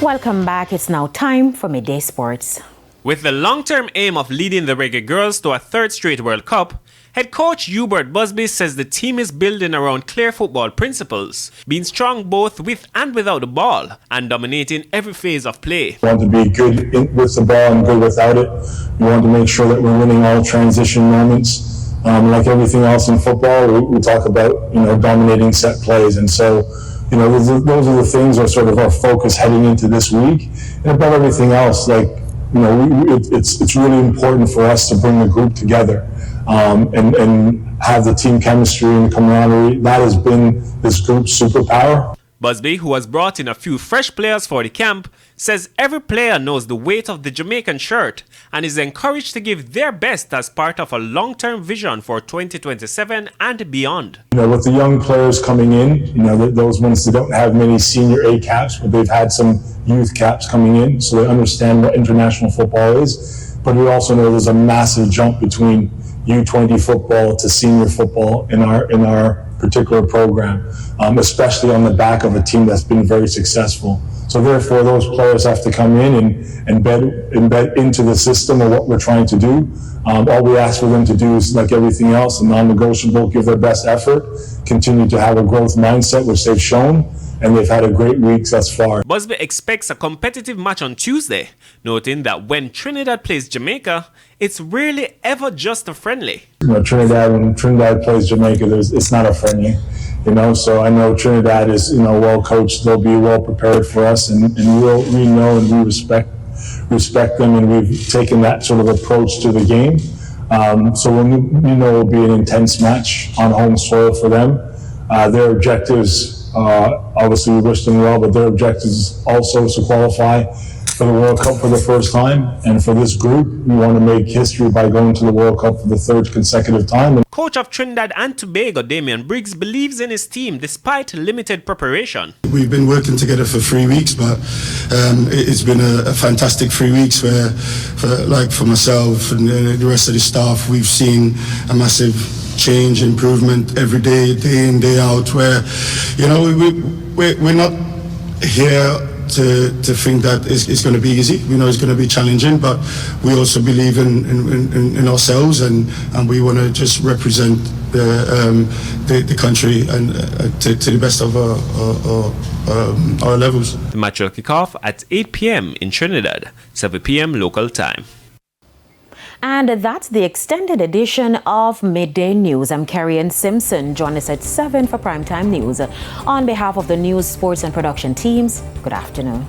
Welcome back. It's now time for Midday Sports. With the long-term aim of leading the Reggae girls to a third straight World Cup, head coach Hubert Busby says the team is building around clear football principles, being strong both with and without the ball, and dominating every phase of play. We want to be good with the ball and good without it. We want to make sure that we're winning all transition moments. Like everything else in football, we talk about, dominating set plays. And so, those are the things that are sort of our focus heading into this week. And above everything else, it's really important for us to bring the group together and have the team chemistry and camaraderie. That has been this group's superpower. Busby, who has brought in a few fresh players for the camp, says every player knows the weight of the Jamaican shirt and is encouraged to give their best as part of a long-term vision for 2027 and beyond. With the young players coming in, those ones that don't have many senior A caps, but they've had some youth caps coming in, so they understand what international football is. But we also know there's a massive jump between U20 football to senior football in our particular program, especially on the back of a team that's been very successful. So therefore, those players have to come in and embed into the system of what we're trying to do. All we ask for them to do is, like everything else, a non-negotiable, give their best effort, continue to have a growth mindset, which they've shown, and they've had a great week thus far. Busby expects a competitive match on Tuesday, noting that when Trinidad plays Jamaica, it's rarely ever just a friendly. When Trinidad plays Jamaica, it's not a friendly. So I know Trinidad is, well coached. They'll be well prepared for us, and we know and we respect them, and we've taken that sort of approach to the game. So it'll be an intense match on home soil for them. Their objectives, obviously we wish them well, but their objectives also is to qualify for the World Cup for the first time. And for this group, we want to make history by going to the World Cup for the third consecutive time. Coach of Trinidad and Tobago, Damian Briggs, believes in his team despite limited preparation. We've been working together for 3 weeks, but it's been a fantastic 3 weeks where, for myself and the rest of the staff, we've seen a massive change, improvement every day, day in, day out, where, we're not here to think that it's going to be easy. We know it's going to be challenging, but we also believe in ourselves, and we want to just represent the country and to the best of our levels. The match will kick off at 8 p.m. in Trinidad, 7 p.m. local time. And that's the extended edition of Midday News. I'm Carrie Simpson. Join us at 7 for Primetime News. On behalf of the news, sports and production teams, good afternoon.